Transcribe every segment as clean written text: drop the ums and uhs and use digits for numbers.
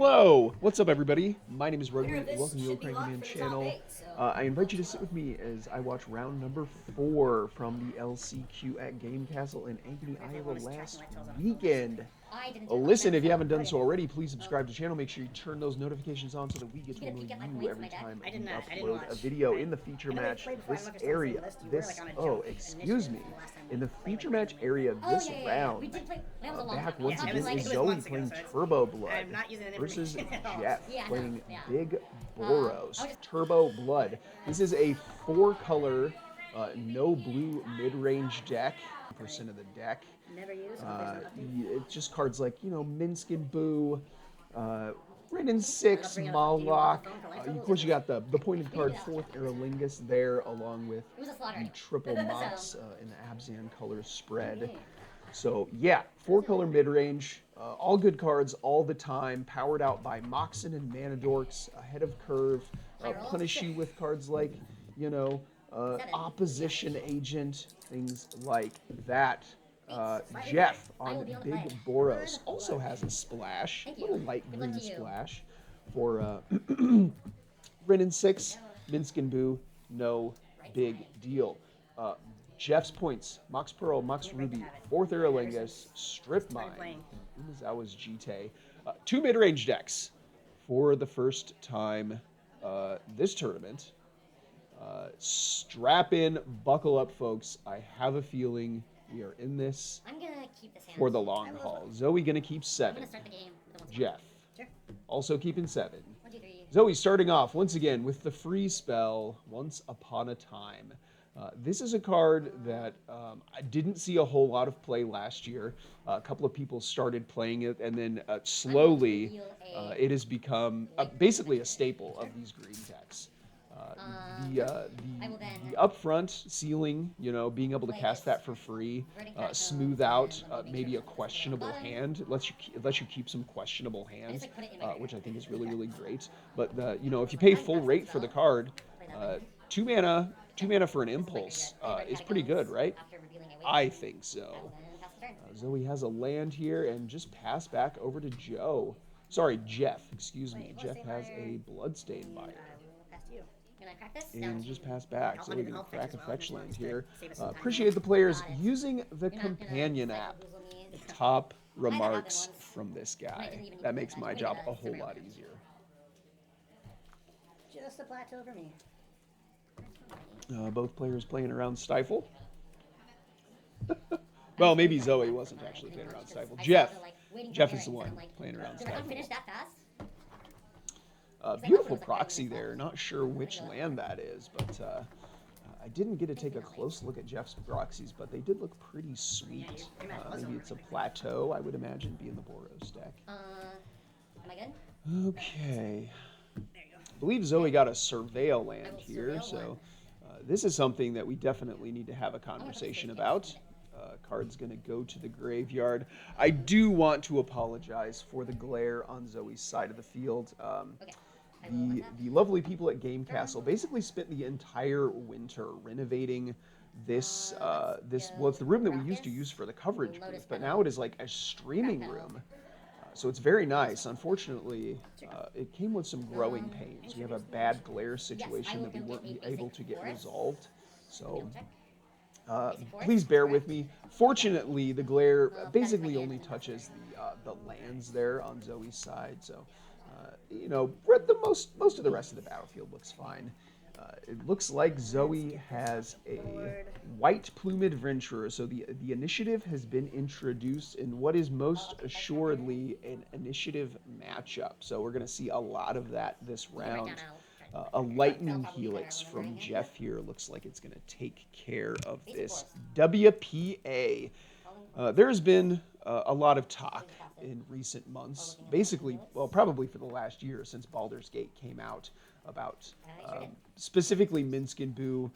Hello! What's up, everybody? My name is Rogan, and welcome to the Cranky Man channel. I invite you to sit with me as I watch round number 4 from the LCQ at Game Castle in Ankeny, Iowa last weekend. Listen, if you haven't done so already, please subscribe to the channel. Make sure you turn those notifications on so that we get to annoy you every time we upload a video in the feature match. This area, in the feature match area this round, back once again is Zoe playing Turbo Blood versus Jeff playing Big Boros. Turbo Blood. This is a 4-color, no blue mid-range deck. Percent of the deck. Never used. It's just cards like, Minsk and Boo, Rin and 6, Mallock. Of course, you got the pointed card, 4th Aerolingus there, along with the triple Mox in the Abzan color spread. So, yeah, 4-color mid-range, all good cards all the time, powered out by Moxen and Manadorks, ahead of curve, punish you with cards like, Opposition Agent, things like that. Jeff on Big Boros also has a splash, a little light green splash for Rin and 6, Minsk and Boo, no big deal. Jeff's points: Mox Pearl, Mox Ruby, 4th Aerolingus, Strip Mine, Umezawa's Jite. 2 mid-range decks for the first time this tournament. Strap in, buckle up, folks. I have a feeling we are in this for the long haul. Zoe gonna keep 7. Jeff also keeping 7. Zoe starting off once again with the free spell, Once Upon a Time. This is a card that I didn't see a whole lot of play last year. A couple of people started playing it, and then slowly it has become basically a staple of these green decks. The upfront ceiling, being able to cast that for free, smooth out maybe a questionable hand. It lets you keep some questionable hands, which I think is really, really great. But if you pay full rate for the card, 2 mana for an impulse is pretty good, right? I think so. Zoe has a land here and just pass back over to Joe. Sorry, Jeff. Excuse me. Jeff has a Bloodstained Mire. And just pass back. So we're going to crack a fetch land here. Appreciate the players using the companion app. Top remarks from this guy. That makes my job a whole lot easier. Just a plateau for me. Both players playing around Stifle. Well, maybe Zoe wasn't actually playing around Stifle. Jeff is the one playing around Stifle. Beautiful proxy there. Not sure which land that is, but I didn't get to take a close look at Jeff's proxies, but they did look pretty sweet. Maybe it's a plateau, I would imagine, being the Boros deck. Am I good? Okay. I believe Zoe got a Surveil land here, so this is something that we definitely need to have a conversation about. Card's going to go to the graveyard. I do want to apologize for the glare on Zoe's side of the field. The lovely people at Game Castle basically spent the entire winter renovating this, well, it's the room that we used to use for the coverage booth, but now it is like a streaming room. So it's very nice. Unfortunately, it came with some growing pains. We have a bad glare situation that we weren't able to get resolved. So please bear with me. Fortunately, the glare basically only touches the lands there on Zoe's side. So, most of the rest of the battlefield looks fine. It looks like Zoe has a White Plumed Adventurer, so the initiative has been introduced in what is most assuredly an initiative matchup. So we're going to see a lot of that this round. A Lightning Helix from Jeff here looks like it's going to take care of this. WPA. There has been a lot of talk in recent months, basically, well, probably for the last year since Baldur's Gate came out, about specifically Minsk and Boo,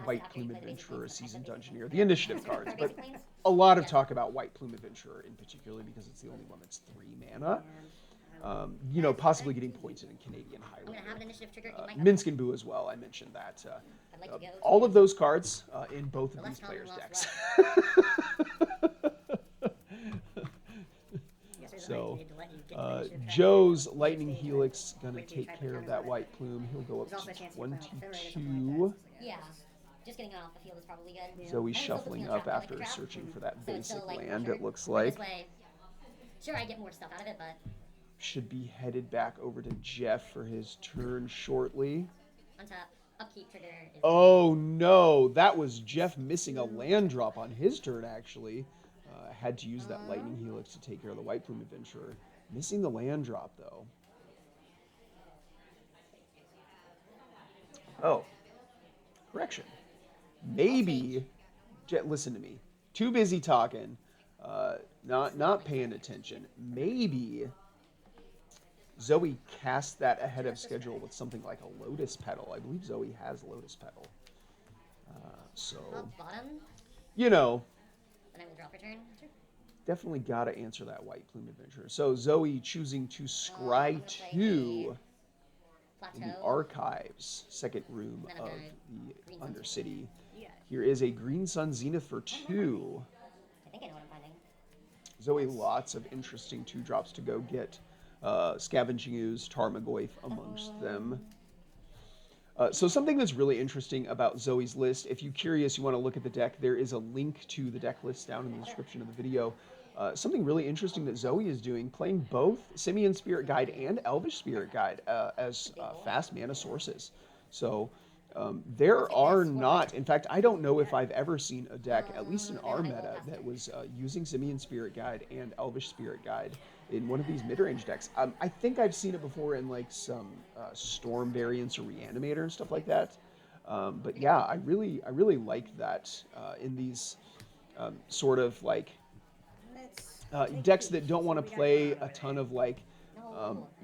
White Plume Adventurer, Seasoned Dungeoneer, the initiative cards, but a lot of talk about White Plume Adventurer in particular because it's the only one that's 3 mana. Possibly getting pointed in Canadian Highlander. Minsk and Boo as well, I mentioned that. All of those cards in both of these players' decks. So Joe's Lightning Helix gonna take care of that white plume. He'll go up to 22. Yeah. Just getting it off the field is probably good. Zoe's shuffling up after searching for that basic land, it looks like. Sure, I get more stuff out of it, but... Should be headed back over to Jeff for his turn shortly. Untap. Upkeep trigger. Oh no, that was Jeff missing a land drop on his turn, actually. Had to use that Lightning Helix to take care of the White Plume Adventurer. Missing the land drop, though. Oh. Correction. Maybe, listen to me. Too busy talking, not paying attention. Maybe Zoe cast that ahead of schedule with something like a Lotus Petal. I believe Zoe has Lotus Petal. You know, definitely got to answer that White Plume Adventurer. So Zoe choosing to scry 2 in the Archives, second room of the Undercity. Here is a Green Sun Zenith for 2. I think I know what I'm finding. Zoe, lots of interesting 2-drops to go get. Scavenging Ooze, Tarmogoyf amongst them. So something that's really interesting about Zoe's list, if you're curious, you want to look at the deck, there is a link to the deck list down in the description of the video. Something really interesting that Zoe is doing, playing both Simian Spirit Guide and Elvish Spirit Guide as fast mana sources. So there are not, in fact, I don't know if I've ever seen a deck, at least in our meta, that was using Simian Spirit Guide and Elvish Spirit Guide in one of these mid-range decks. I think I've seen it before in like some Storm variants or Reanimator and stuff like that. But yeah, I really like that in these sort of like decks that don't want to play a ton of like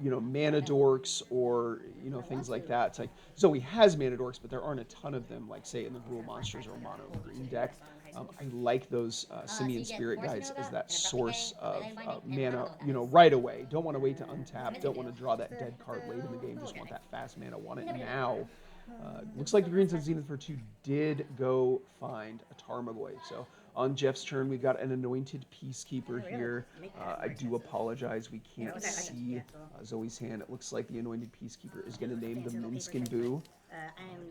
you know, mana dorks or, you know, things like that. It's like, Zoe has mana dorks, but there aren't a ton of them, like, say, in the Rule Monsters or Mono Green deck. I like those Simian Spirit Guides as that source of mana, you know, right away. Don't want to wait to untap. Don't want to draw that dead card late in the game. Just want that fast mana. Want it now. Looks like the Green Sun Zenith for 2 did go find a Tarmogoyf. So on Jeff's turn, we've got an Anointed Peacekeeper here. I do apologize. We can't see Zoe's hand. It looks like the Anointed Peacekeeper is going to name the Minskin Boo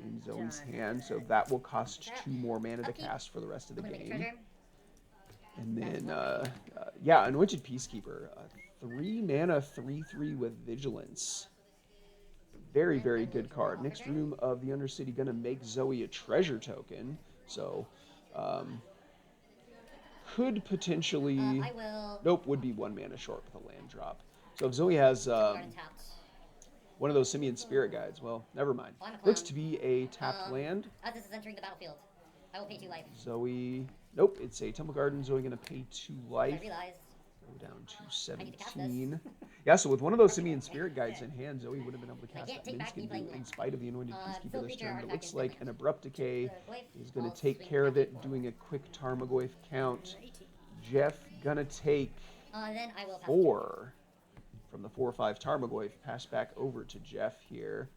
in Zoe's hand. So that will cost 2 more mana to cast for the rest of the game. And then, yeah, Anointed Peacekeeper. 3 mana, 3/3 with Vigilance. Very, very good card. Next room of the Undercity going to make Zoe a treasure token. So, could potentially... Nope, would be 1 mana short with a land drop. So if Zoe has one of those Simian Spirit Guides, well, never mind. Looks to be a tapped land. As this is entering the battlefield, I will pay 2 life. Zoe... Nope, it's a Temple Garden. Zoe going to pay 2 life. Go down to 17. Yeah, so with one of those Simian Spirit Guides in hand, Zoe would have been able to cast that Minskin Boo in spite of the Anointed Peacekeeper this turn. But it looks like an Abrupt Decay is going to take care of it, doing a quick Tarmogoyf count. Jeff going to take 4 from the 4/5 Tarmogoyf. Pass back over to Jeff here.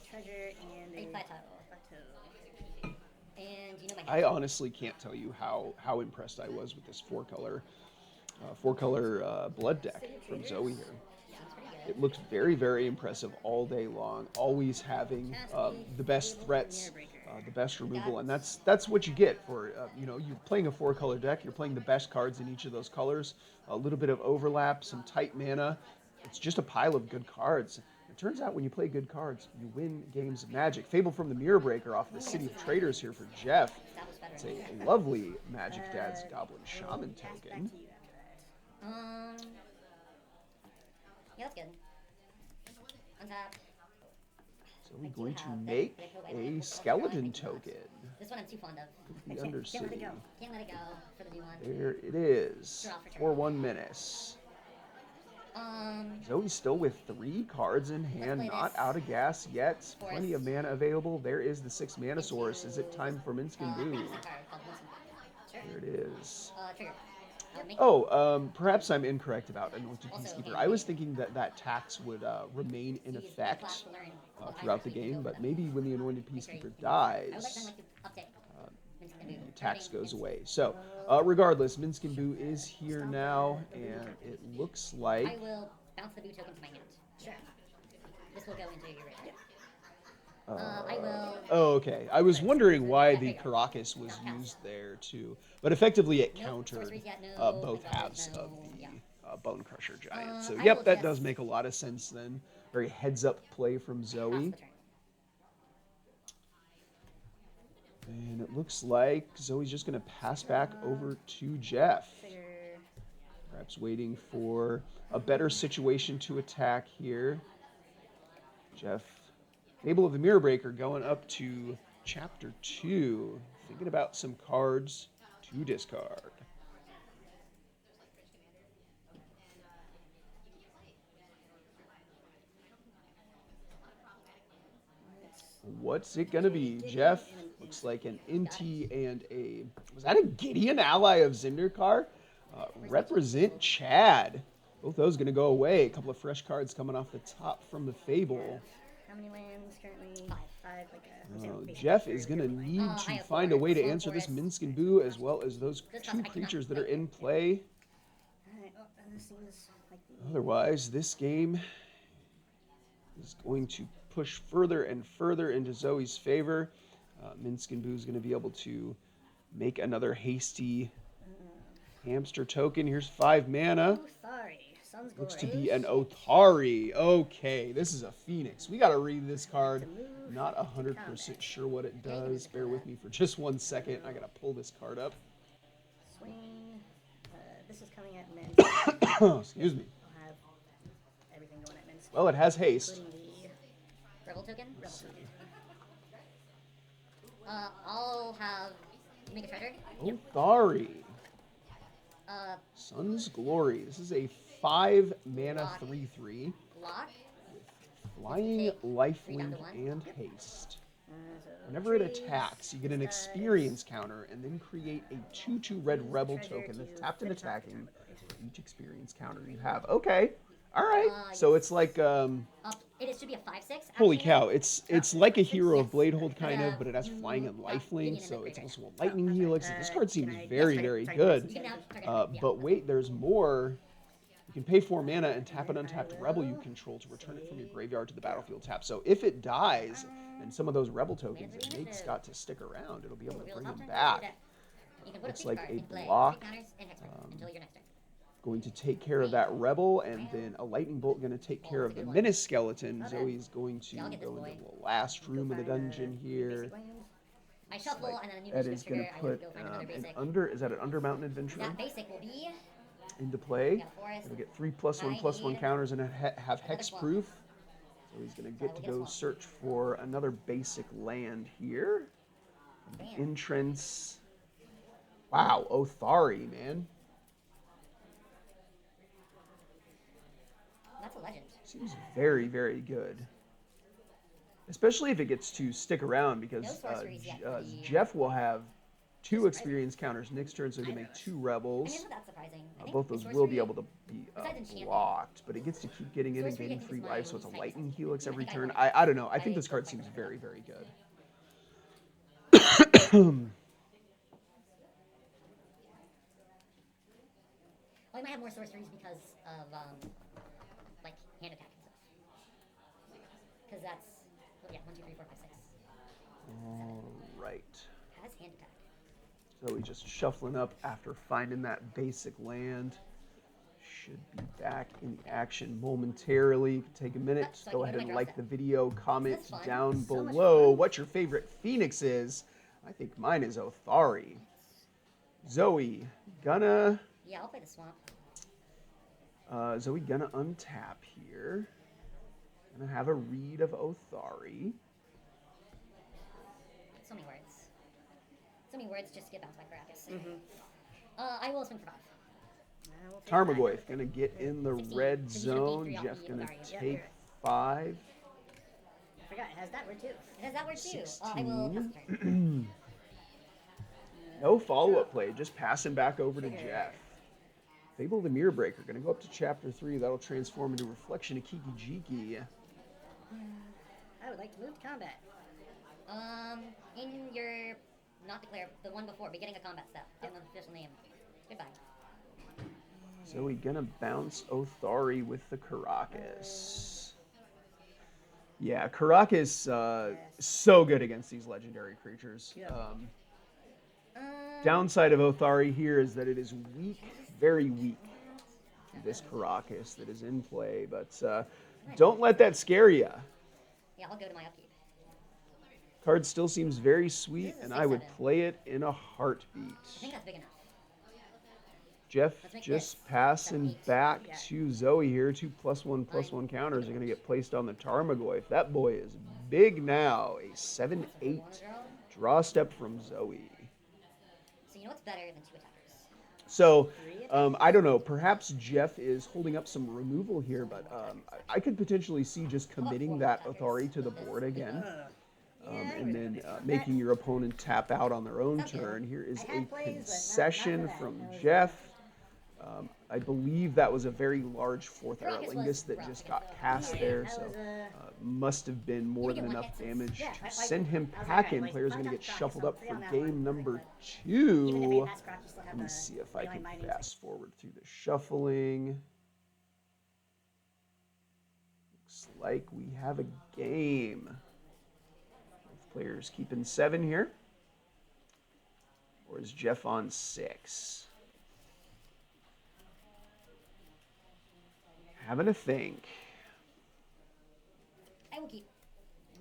Treasure and a plateau. And you know my I honestly can't tell you how impressed I was with this 4-color blood deck from Zoe here. It looks very, very impressive all day long. Always having the best threats, the best removal, and that's what you get for you know, you're playing a 4-color deck. You're playing the best cards in each of those colors. A little bit of overlap, some tight mana. It's just a pile of good cards. It turns out when you play good cards, you win games of Magic. Fable from the Mirror Breaker off the City of Traders here for Jeff. It's a lovely Magic Dad's Goblin Shaman token. Yeah, that's good. Untap. So we're going to make a skeleton token. This one I'm too fond of. The Undercity. Can't let it go for the new one. There it is. For 1 Menace. Zoe's still with 3 cards in hand, not out of gas yet. Plenty of mana available. There is the 6 mana source. Is it time for Minskin Boo? There it is. Perhaps I'm incorrect about Anointed Peacekeeper. I was thinking that that tax would remain in effect throughout the game, but maybe when the Anointed Peacekeeper dies, the tax goes away. So, regardless, Minskin Boo is here now, and it looks like... I will bounce the Boo token to my hand. Sure. This will go into your graveyard. I will... Oh, okay. I was wondering why the Caracas was used there, too. But effectively, it countered both halves of the Bone Crusher Giant. So, yep, that does make a lot of sense then. Very heads-up play from Zoe. And it looks like Zoe's just going to pass back over to Jeff. Perhaps waiting for a better situation to attack here. Jeff, Fable of the Mirror Breaker going up to Chapter 2. Thinking about some cards to discard. What's it going to be? Jeff, looks like an NT and a... Was that a Gideon ally of Zendikar? Represent Chad. Both those going to go away. A couple of fresh cards coming off the top from the Fable. How many lands currently? Five. Jeff is going to need to find a way to answer this Minskin Boo as well as those two creatures that are in play. Otherwise, this game is going to push further and further into Zoe's favor. Minskin Boo is going to be able to make another hasty hamster token. Here's 5 mana. Looks to be an Othari. Okay, this is a Phoenix. We got to read this card. Not 100% sure what it does. Bear with me for just 1 second. I got to pull this card up. Swing. This is coming at Min. Excuse me. I'll have everything going at Min. Well, it has haste. Rebel token? Rebel token. I'll have... You make a treasure? Othari. Sun's Glory. This is a 5 mana 3/3. Lock. Flying, lifelink, and haste. Whenever it attacks, you get an experience counter and then create a 2/2 red rebel token that's tapped and attacking for each experience counter you have. Okay. All right. So it's like It should be a 5/6. holy cow! It's like a Hero of Bladehold kind of, but it has flying and lifelink, so it's also a lightning helix. This card seems very, very good. But wait, there's more. You can pay 4 mana and tap an untapped rebel you control to return it from your graveyard to the battlefield tap. So if it dies, and some of those rebel tokens it makes got to stick around, it'll be able to bring them back. Looks like a block. Going to take care of that rebel, and then a lightning bolt going to take care of the menace skeleton. Zoe's going to go into the last room of the dungeon here. That is going to put is that an Undermountain Adventurer? That basic will be into play. It'll get 3+1/+1 counters and have hexproof. So he's going to get to go search for another basic land here. Entrance. Wow, Othari, man. That's a legend. Seems very, very good. Especially if it gets to stick around, because Jeff will have 2 experience counters next turn, so he can make 2 rebels. Both those will be able to be blocked, but it gets to keep getting in and gaining 3 life, so it's a lightning helix every turn. I don't know. I think this card seems very, very good. Well, I might have more sorceries because of, like, hand attack and stuff. Because that's, well, yeah, 1, 2, 3, 4, 5, 6. All right. Has hand attack. So he's just shuffling up after finding that basic land. Should be back in action momentarily. Take a minute. Go ahead and like the video. Comment down below what your favorite Phoenix is. I think mine is Othari. Zoe, gonna... Yeah, I'll play the swamp. Zoe gonna untap here. Gonna have a read of Othari. So many words. So many words just to get bounced by Caracas. I will swing for 5. Tarmogoyf gonna get in the red zone. Jeff's gonna take 5. I forgot, it has that word too. It has that word too. I will pass No follow-up play, just passing back over to Jeff. Fable the Mirror Breaker. Going to go up to Chapter 3. That'll transform into Reflection of Kiki Jiki. I would like to move to combat. In your... Not declare, the one before, beginning a combat step. I don't know the official name. Goodbye. Zoe going to bounce Othari with the Karakas. Yeah, Karakas, so good against these legendary creatures. Downside of Othari here is that it is weak, very weak. This Karakas that is in play, but don't let that scare you. Yeah, I'll go to my upkeep. Card still seems very sweet, and I would play it in a heartbeat. I think that's big enough. Jeff just passing back to Zoe here. 2+1/+1 counters are going to get placed on the Tarmogoyf. That boy is big now. A 7/8 draw step from Zoe. So you know what's better than 2 attackers? So, I don't know. Perhaps Jeff is holding up some removal here, but I could potentially see just committing that Othari to the board again. And then making your opponent tap out on their own turn. Here is a concession from Jeff. I believe that was a very large 4th Aralingus that just got cast there, so must have been more than enough damage to send him packing. Players are going to get shuffled up for game number 2. Let me see if I can fast forward through the shuffling. Looks like we have a game. Both players keeping 7 here. Or is Jeff on 6? Having a think. I will keep.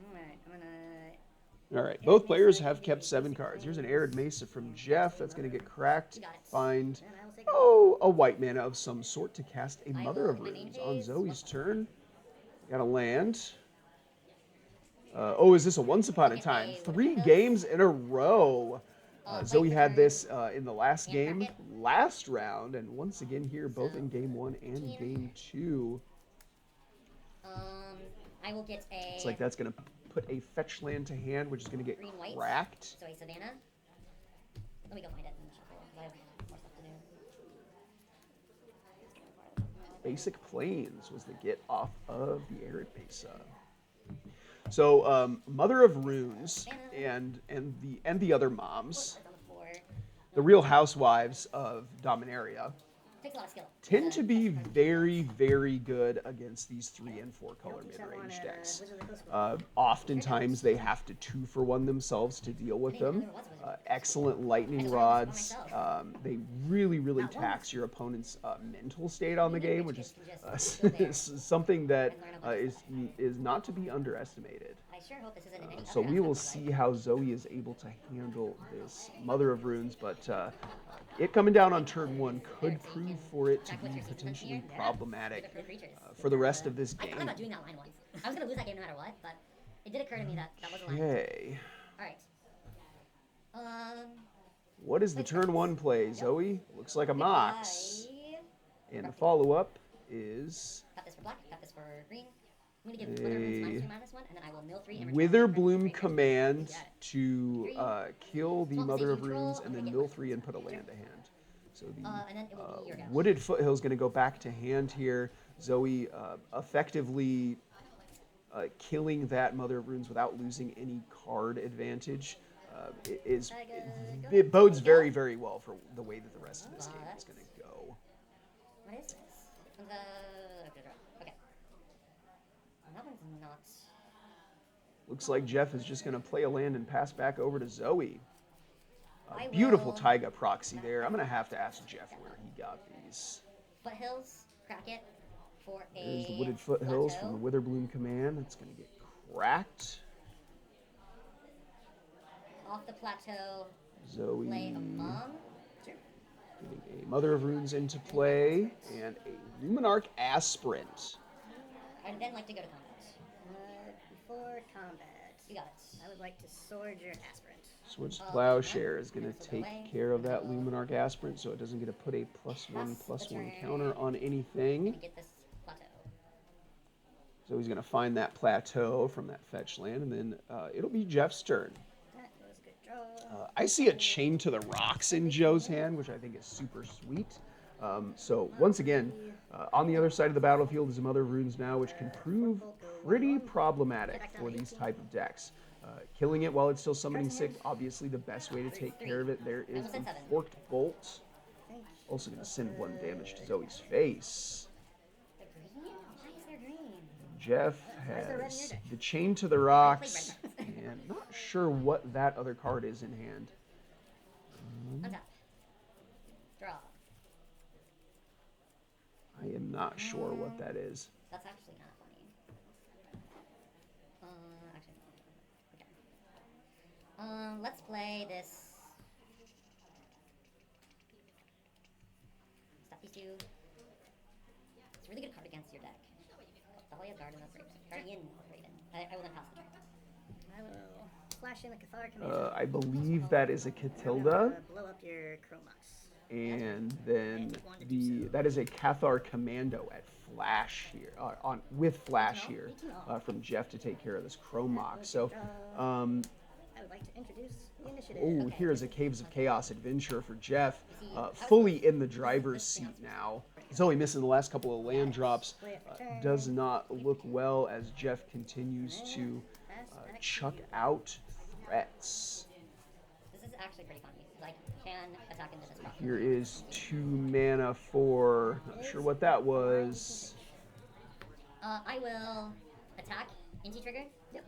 Alright, I'm gonna... Alright, both players have kept 7 cards. Here's an Arid Mesa from Jeff. That's going to get cracked. Find, a white mana of some sort to cast a Mother of Runes on Zoe's turn. Got a land. Is this a Once Upon a Time? 3 games in a row. Zoe had this in the last game, last round, and once again here, both in game 1 and game 2. I will get a... It's like that's going to put a fetch land to hand, which is going to get cracked. So a Savannah. Let me go find it in the shuffle, because I have more stuff to do. Basic Plains was the get off of the Arid Mesa. So, Mother of Runes and the other moms, the Real Housewives of Dominaria, tend to be very, very good against these 3 and 4 color mid-range decks. Oftentimes they have to 2-for-1 themselves to deal with them. Excellent lightning rods. They really, really tax your opponent's mental state on the game, which is something that is not to be underestimated. So we will see how Zoe is able to handle this Mother of Runes, but it coming down on turn 1 could prove for it to be potentially problematic for the rest of this game. I'm not doing that line once. I was going to lose that game no matter what, but it did occur to me that that was a line. Okay. Alright. What is the turn 1 play, Zoe? Looks like a Mox. And the follow-up is... Cut this for black, cut this for green. I'm going to give Wither Runes -2/-1, and then I will mill 3 and Witherbloom command to kill the Mother of Runes, and then mill 3 and put a land to hand. So the Wooded Foothill is going to go back to hand here. Zoe effectively killing that Mother of Runes without losing any card advantage. It bodes very, very well for the way that the rest of this game is going to go. What is this? Okay. That one's not... Looks like Jeff is just going to play a land and pass back over to Zoe. Beautiful Taiga proxy there. I'm going to have to ask Jeff where he got these. Foothills, crack it for a... There's the Wooded Foothills from the Witherbloom command. It's going to get cracked. Off the plateau, Zoe play a mom. Getting a Mother of Runes into play, and a Luminarch Aspirant. I'd then like to go to combat. Before combat, you got it. I would like to sword your aspirant. Swords to Plowshare is going to take care of that Luminarch Aspirant, so it doesn't get to put a +1/+1 counter on anything. Get this plateau. So he's going to find that plateau from that fetch land, and then it'll be Jeff's turn. That was a good draw. I see a Chain to the Rocks in Joe's hand, which I think is super sweet. So once again, on the other side of the battlefield is some other runes now, which can prove pretty problematic for these type of decks. Killing it while it's still summoning sick, obviously the best way to take care of it. There is a Forked Bolt. Also going to send 1 damage to Zoe's face. Jeff has the Chain to the Rocks, and not sure what that other card is in hand. Untap. Draw. I am not sure what that is. That's actually kind of funny. Actually, okay. Let's play this. Stop these two. It's a really good card against your deck. Dahlia's Garden of Raven. Guardian of Raven. I will then pass the turn. I will flash in the Cathar Commando. I believe that is a Catilda. Blow up your Chromox. And then that is a Cathar Commando at Flash here, with Flash here from Jeff to take care of this Chromox. So, I would like to introduce the initiative. oh, here is a Caves of Chaos adventure for Jeff, fully in the driver's seat now. Zoe missing the last couple of land drops. Does not look well as Jeff continues to chuck out threats. This is actually pretty funny. Like, can attack into this problem. Here is 2 mana for, not sure what that was. I will attack. Inti trigger. Yep.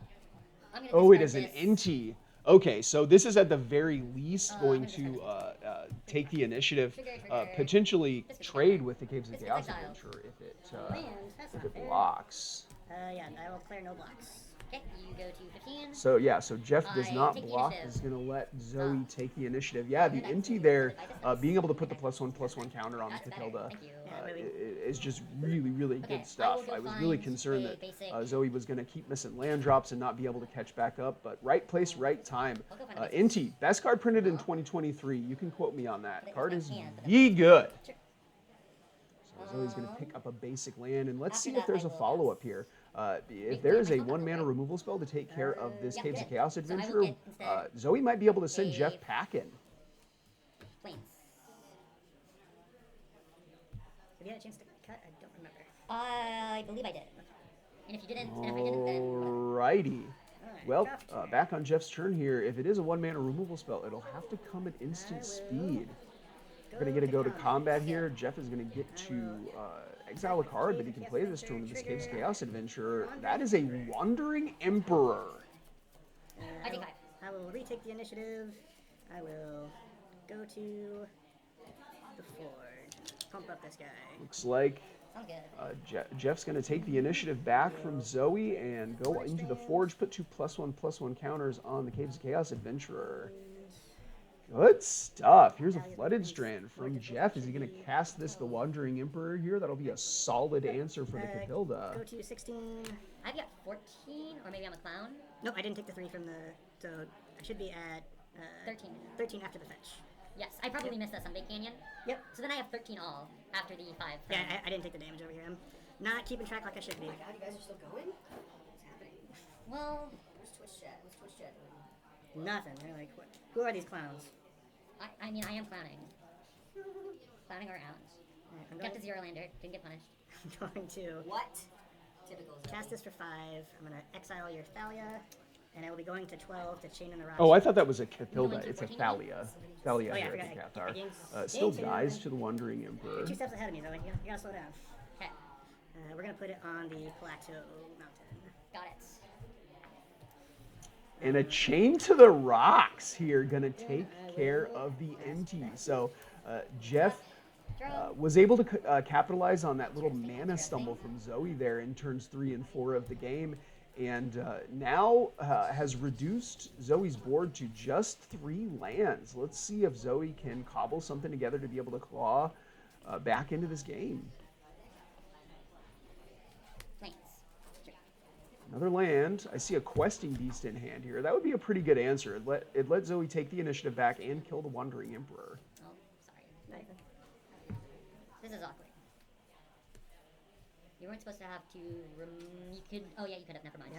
Oh, it is an Inti. Okay, so this is at the very least going to take the initiative, potentially trade with the Caves of Chaos Adventure if it blocks. Yeah, I will clear no blocks. Okay, you go to 15. So yeah, so Jeff does not block. Is going to let Zoe take the initiative. Yeah, the Inti there, being able to put the +1/+1 counter on the Catilda is just really, really good stuff. I was really concerned that Zoe was going to keep missing land drops and not be able to catch back up, but right place, right time. Inti, best card printed in 2023. You can quote me on that. Card is ye good. So Zoe's going to pick up a basic land, and let's see if there's a follow-up here. If there is a 1-mana removal spell to take care of this Caves of Chaos adventure, Zoe might be able to send Jeff packing. Planes. Have you had a chance to cut? I don't remember. I believe I did. And if you didn't, and if I didn't, then alrighty. Well, back on Jeff's turn here. If it is a 1-mana removal spell, it'll have to come at instant speed. We're going to get a go to combat here. Jeff is going to get to exile a card that he can play this turn with this Caves of Chaos adventure. That is a Wandering Emperor. I think I will retake the initiative. I will go to the Forge. Pump up this guy. Looks like Jeff's going to take the initiative back from Zoe and go into the Forge, put 2 +1/+1 counters on the Caves of Chaos adventurer. Good stuff. Here's a Flooded Strand from Jeff. Is he going to cast this, the Wandering Emperor here? That'll be a solid answer for the Catilda. Go to 16. I've got 14, or maybe I'm a clown. Nope, I didn't take the 3 from the... So I should be at... 13. 13 after the fetch. Yes, I probably missed that Sunbait Canyon. Yep. So then I have 13 all after the 5. Yeah, I didn't take the damage over here. I'm not keeping track like I should be. Oh my god, you guys are still going? What's happening? Well... Where's Twitch chat? What's Twitch chat doing? Nothing. They're like, what? Who are these clowns? I mean, I am clowning. Clowning around. Right, I'm kept a 0-lander. Didn't get punished. I'm going to... What? Typical. Cast this for 5. I'm going to exile your Thalia. And I will be going to 12 to Chain in the Rocks. Oh, I thought that was a Catilda. It's a Thalia. Thalia here at the Cathar. Still dies to the Wandering Emperor. You're 2 steps ahead of me, though. You gotta slow down. Okay. We're going to put it on the Plateau Mountain. Got it. And a Chain to the Rocks here, gonna take care of the Inti. So Jeff was able to capitalize on that little mana stumble from Zoe there in turns 3 and 4 of the game, and now has reduced Zoe's board to just 3 lands. Let's see if Zoe can cobble something together to be able to claw back into this game. Another land. I see a Questing Beast in hand here. That would be a pretty good answer. It let Zoe take the initiative back and kill the Wandering Emperor. Oh, sorry. This is awkward. You weren't supposed to have to... you could... Oh, yeah, you could have. Never mind.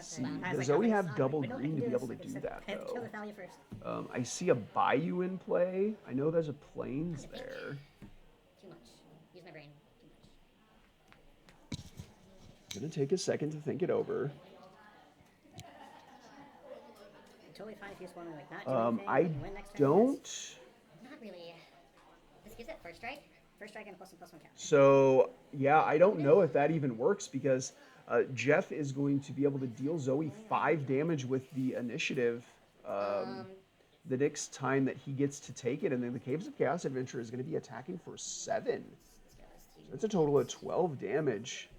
Does Zoe have double green to be able to do that, though? Kill the Thalia first. I see a Bayou in play. I know there's a Plains there. Too much. Gonna take a second to think it over. Totally fine if you just want to like not do anything. I don't. Not really. This gives it first strike. First strike and a +1/+1 counter. So yeah, I don't know if that even works because Jeff is going to be able to deal Zoe 5 damage with the initiative the next time that he gets to take it, and then the Caves of Chaos Adventure is going to be attacking for 7. So that's a total of 12 damage.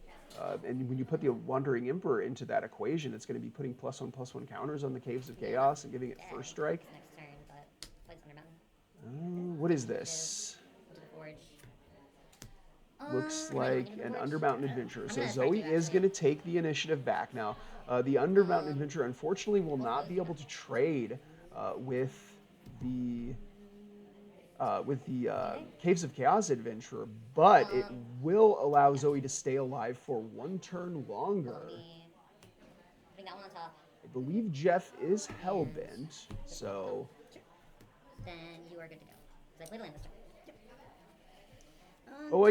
And when you put the Wandering Emperor into that equation, it's going to be putting +1/+1 counters on the Caves of Chaos and giving it first strike. Next turn, but plays Undermountain. What is this? Looks like an Undermountain Adventure. So Zoe is going to take the initiative back now. The Undermountain Adventure, unfortunately, will not be able to trade with the Caves of Chaos Adventure, but it will allow Zoe to stay alive for 1 turn longer. Putting that one on top. I believe Jeff is hellbent, so... Then you are good to go. Because I played land this turn. Oh, I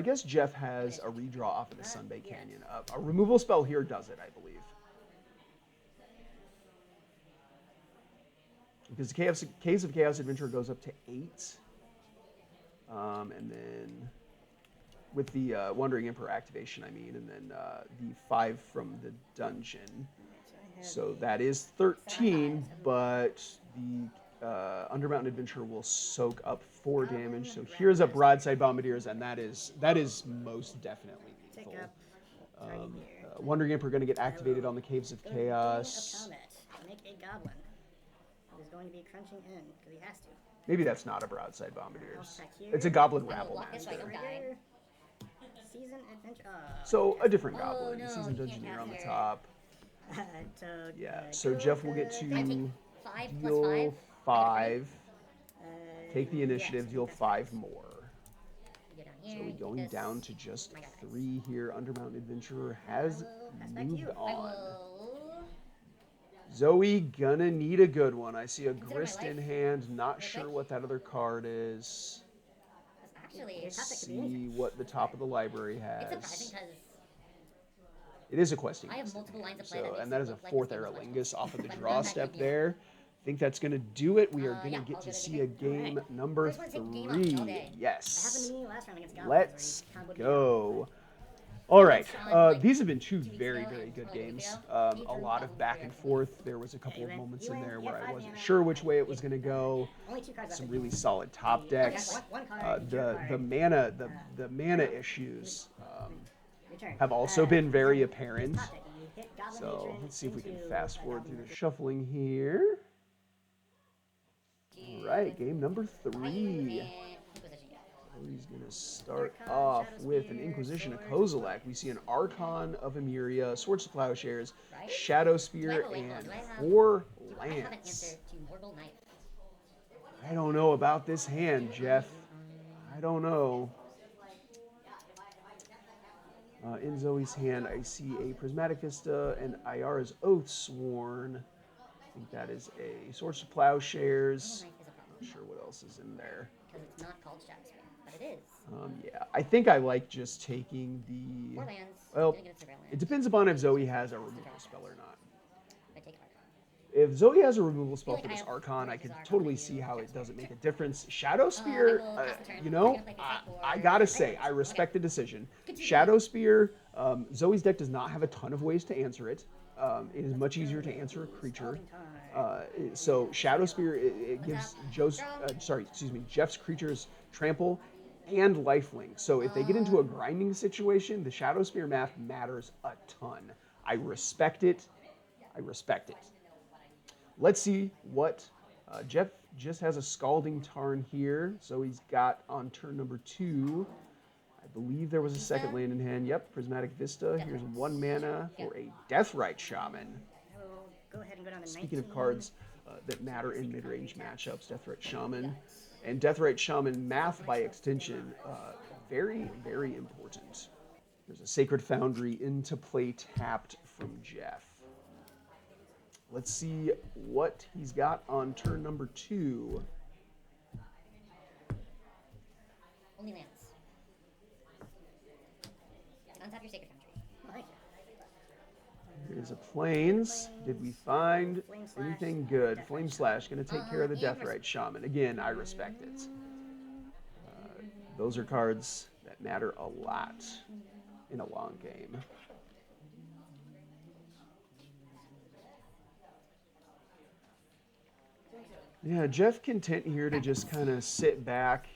guess Jeff has a redraw off of the Sunbay Canyon. A removal spell here does it, I believe. Because the Caves of Chaos Adventure goes up to 8. And then with the Wandering Emperor activation, I mean, and then the 5 from the dungeon. So that is 13, but the Undermountain Adventure will soak up 4 damage. So here's a Broadside Bombardiers, and that is most definitely lethal. Wandering Emperor going to get activated on the Caves of Chaos. Make a goblin. He's going to be crunching in because he has to. Maybe that's not a Broadside Bombardiers. It's a Goblin Rabble Master. Season Adventure. So a different Goblin. Season Dungeoneer on the top. Yeah. So Jeff will get to deal 5. Take the initiative. Deal 5 more. So we're going down to just 3 here. Undermountain Adventurer has moved on. Zoe gonna need a good one. I see a Grist in hand. Not sure what that other card is. Let's see what the top of the library has. It is a questing. I have multiple lines of play. So, and that is a 4th Aralingus off of the draw step there. I think that's going to do it. We are going to get to see a game number 3. Yes. Let's go. All right. These have been 2 very, very good games. A lot of back and forth. There was a couple of moments in there where I wasn't sure which way it was going to go. Some really solid top decks. The mana issues have also been very apparent. So let's see if we can fast forward through the shuffling here. All right, game number 3. He's going to start off with an Inquisition of Kozilek. We see an Archon of Emeria, Swords to Plowshares, Shadow Spear, and 4 Lance. I don't know about this hand, Jeff. I don't know. In Zoe's hand, I see a Prismatic Vista and Ayara's Oathsworn. I think that is a Swords to Plowshares. Not sure what else is in there. Because it's not called Shadow Spear. But it is. Yeah, I think I like just taking the... 4 lands. Well, it depends upon if Zoe has a removal spell or not. I take Archon. If Zoe has a removal spell for this Archon, I could totally see how it doesn't make a difference. Shadow Spear, you know, I gotta say, I respect the decision. Shadow Spear, Zoe's deck does not have a ton of ways to answer it. It is much easier to answer a creature. So Shadow Spear, it gives Jeff's creatures trample and lifelink. So if they get into a grinding situation, the Shadow Spear math matters a ton. I respect it. I respect it. Let's see what Jeff just has a Scalding Tarn here. So he's got on turn number 2. I believe there was a second land in hand. Yep, Prismatic Vista. Here's 1 mana for a Deathrite Shaman. Go ahead and go down to Speaking of cards that matter in mid-range matchups, Deathrite Shaman. And Deathrite Shaman math by extension, very, very important. There's a Sacred Foundry into play tapped from Jeff. Let's see what he's got on turn number 2. Only lands. Untap your Sacred Foundry. There's a Plains. Did we find anything good? Flame Slash, going to take care of the Deathrite Shaman. Again, I respect it. Those are cards that matter a lot in a long game. Yeah, Jeff content here to just kind of sit back,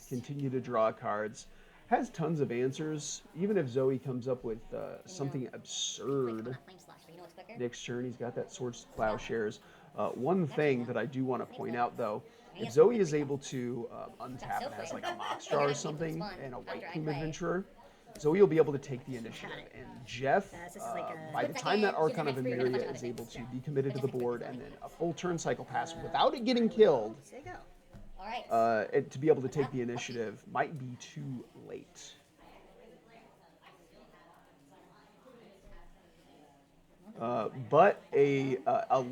continue to draw cards. Has tons of answers. Even if Zoe comes up with something absurd next turn, he's got that Swords to Plowshares. One thing that I do want to point out, though, if Zoe is able to untap and has like a Moxdraw or something and a White Plume Adventurer, Zoe will be able to take the initiative. And Jeff, by the time that Archon of Emeria is able to be committed to the board and then a full turn cycle pass without it getting killed, to be able to take the initiative might be too late. But a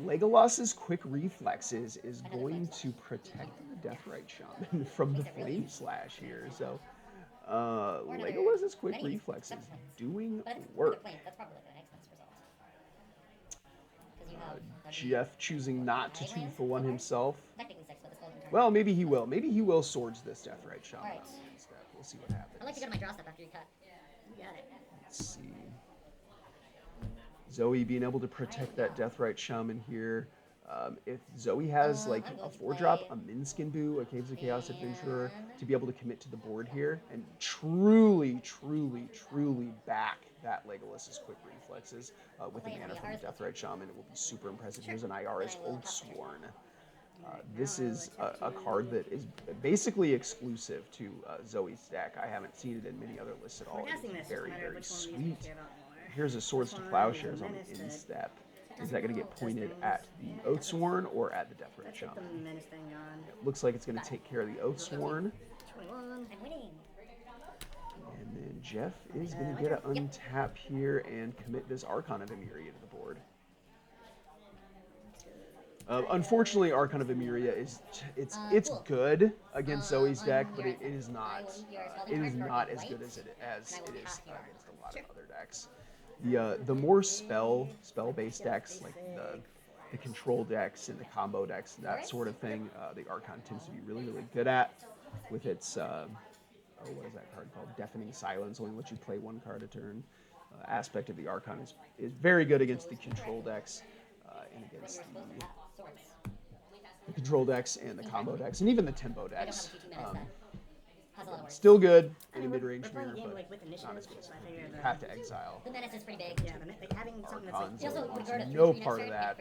Legolas's Quick Reflexes is going to protect the Deathrite Shaman from the Flame Slash here. So Legolas's Quick Reflexes doing work. Jeff choosing not to 2-for-1 himself. Well, maybe he will. Maybe he will Swords this Deathrite Shaman. We'll see what happens. I'd like to go to my draw step after you cut. You got it. Let's see. Zoe being able to protect that Deathrite Shaman here. If Zoe has like a 4-drop, a Minskin Boo, a Caves of Chaos Adventurer, to be able to commit to the board here and truly back that Legolas's Quick Reflexes with the mana from the Deathrite Shaman, it will be super impressive. Here's an Iara's Oathsworn. This is a card that is basically exclusive to Zoe's deck. I haven't seen it in many other lists at all. It's very sweet. Here's a Swords to Plowshares on the instep. Is that going to get pointed at the Oathsworn or at the Deathrite Shaman? It looks like it's going to take care of the Oathsworn. And then Jeff is going to get an untap here and commit this Archon of Emeria to the board. Unfortunately, Archon of Emeria it's good against Zoe's deck, but it is not as good as it is against a lot of other decks. The more spell-based decks, like the control decks and the combo decks, that sort of thing, the Archon tends to be really good at with its what is that card called? Deafening Silence, only lets you play one card a turn. Aspect of the Archon is very good against the control decks and against the control decks and the combo decks and even the tempo decks. Still good in a mid-range mirror, but not as good as you have to exile. The menace is pretty big. Yeah, having something that's like no part of that.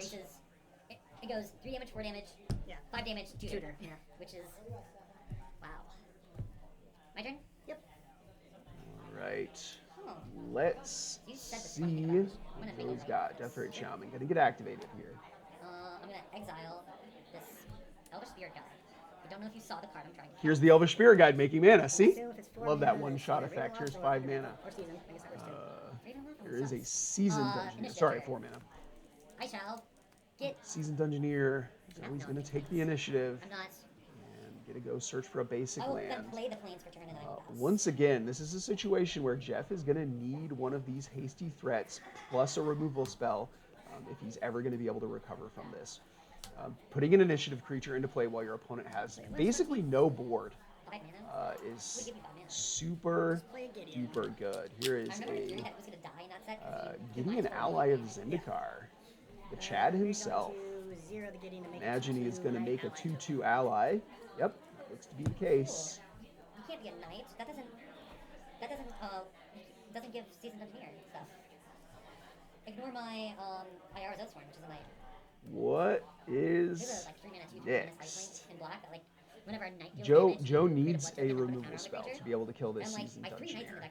It goes 3 damage, 4 damage, 5 damage, tutor. Yeah, which is wow. My turn. Yep. All right. Let's see what he's got. Deathrite Shaman gonna get activated here. I'm gonna exile this Elvish Spirit Guide. I don't know if you saw the card I'm trying to. Here's the Elvish Spirit Guide making mana. See? Love that one-shot effect. Here's 5 mana. There is a Seasoned Dungeoneer. Sorry, 4 mana. I shall get Seasoned Dungeoneer. He's going to take the initiative. I'm not. And get to go search for a basic land. I will play the Plains for turn and then I will pass. Once again, this is a situation where Jeff is going to need one of these hasty threats plus a removal spell if he's ever going to be able to recover from this. Putting an initiative creature into play while your opponent has basically no board is super duper good. Here is getting an ally of Zendikar, the Chad himself. Imagine he is going to make a 2/2 ally. Yep, that looks to be the case. You can't be a knight. That doesn't give Seasoned Dungeoneer stuff. Ignore my Iara's Oathsworn, which is a knight. What is next? Joe needs a removal spell to be able to kill this Seasoned Dungeoneer.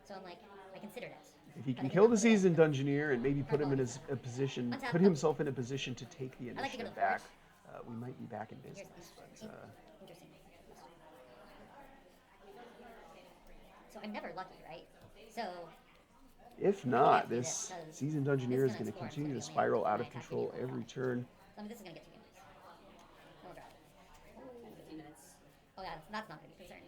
So I'm like, I considered it. If he can kill the Seasoned Dungeoneer and maybe put him in a position, put himself in a position to take the initiative back, we might be back in business. But, so I'm never lucky, right? So. If not, this Seasoned Dungeoneer is going to continue to spiral out of control every turn. I mean, this is going to get 2 games. Oh, yeah, that's not going to be a concern.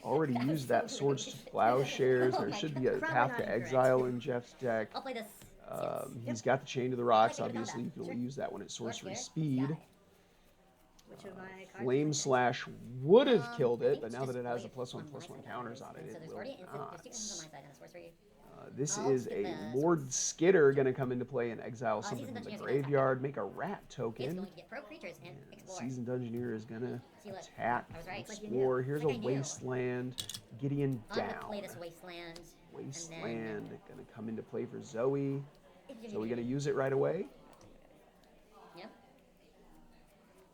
already used that Swords to Plowshares. There should be a Path to Exile in Jeff's deck. I'll play this. He's got the Chain to the Rocks. Obviously, you can only use that when it's sorcery speed. Flame Slash would have killed it, but now that it has the +1/+1 counters on it, it will not. This is a Lord Skitter going to come into play and exile something from the graveyard, make a rat token. Seasoned Dungeoneer is going to attack, explore. Here's a Wasteland. Gideon down. Wasteland going to come into play for Zoe. So we're going to use it right away. Yep.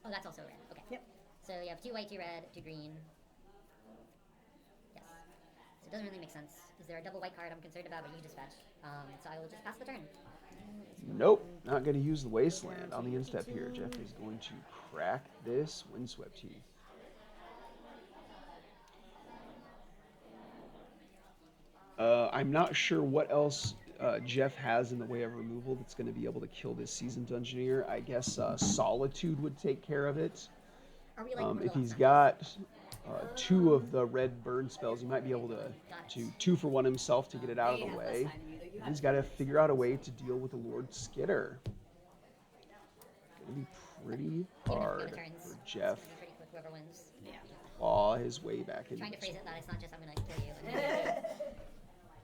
Oh, that's also red. Okay. Yep. So you have 2 white, 2 red, 2 green. Yes. So it doesn't really make sense. Is there a double white card I'm concerned about, but you dispatch? So I will just pass the turn. Nope, not going to use the Wasteland on the instep here. Jeff is going to crack this Windswept Heath. I'm not sure what else Jeff has in the way of removal that's going to be able to kill this Seasoned Dungeoneer. I guess Solitude would take care of it. If he's got 2 of the red burn spells, he might be able to 2-for-1 himself to get it out of the way. He's got to figure out a way to deal with the Lord Skitter. It's going to be pretty hard for Jeff to claw his way back into trying to phrase it that it's not just I'm going to kill you.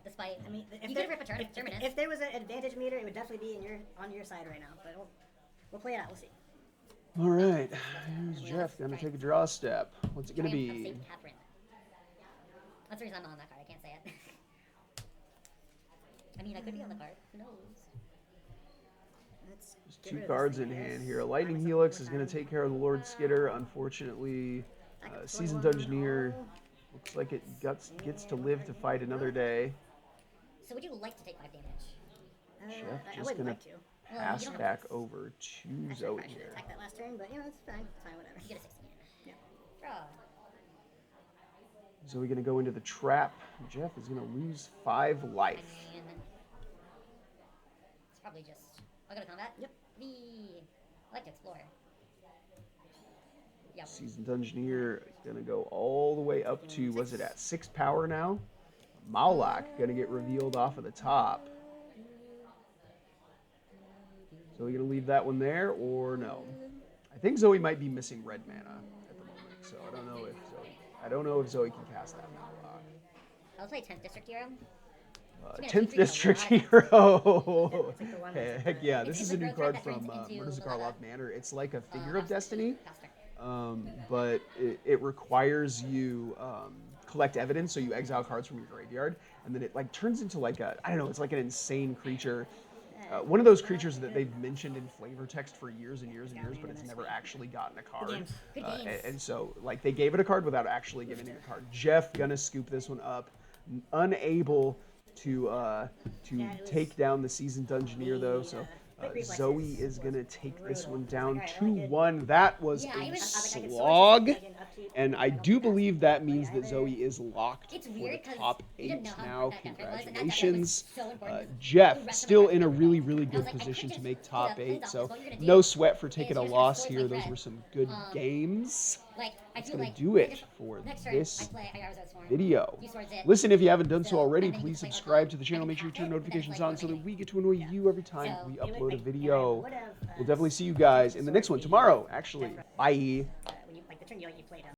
Despite, I mean, if there was an advantage meter, it would definitely be on your side right now. But we'll play it out. We'll see. All right, here's Jeff going to take a draw step. What's it going to be? That's the reason I'm not on that card. I can't say it. I mean, I could be on the card. Who knows? There's 2 cards in hand here. A Lightning Helix is going to take care of the Lord Skitter. Unfortunately, Seasoned Dungeoneer looks like it gets to live to fight another day. So would you like to take 5 damage? Jeff just going to pass back over to Zoe here. Attack that last turn, but it's fine. It's fine, whatever. You get a 16. Yeah. Draw. Zoe going to go into the trap. Jeff is going to lose 5 life. I mean, it's probably just. I'll go to combat. Yep. I like to explore. Yep. Seasoned Dungeoneer is going to go all the way up to, was it at 6 power now? Maulak going to get revealed off of the top. So we're going to leave that one there, or no? I think Zoe might be missing red mana at the moment, so I don't know if Zoe can cast that Maulak. I'll play 10th District Hero. 10th District Hero. Heck yeah, this is a new card from Murza Karlov Manor. It's like a Figure of Destiny, but it requires you collect evidence, so you exile cards from your graveyard, and then it like turns into like a, I don't know, it's like an insane creature. One of those creatures that they've mentioned in flavor text for years and years and years, but it's never actually gotten a card. And so, like, they gave it a card without actually giving it a card. Jeff gonna scoop this one up, unable to take down the Seasoned Dungeoneer though. So Zoe is gonna take this one down 2-1. That was a slog, and I do believe that means that Zoe is locked for the top 8 now. Congratulations, Jeff. Still in a really, really good position to make top 8. So no sweat for taking a loss here. Those were some good games. That's going to do it for this video. Listen, if you haven't done so already, please subscribe to the channel. Make sure you turn notifications on so that we get to annoy you every time we upload a video. We'll definitely see you guys in the next one tomorrow, actually. Bye.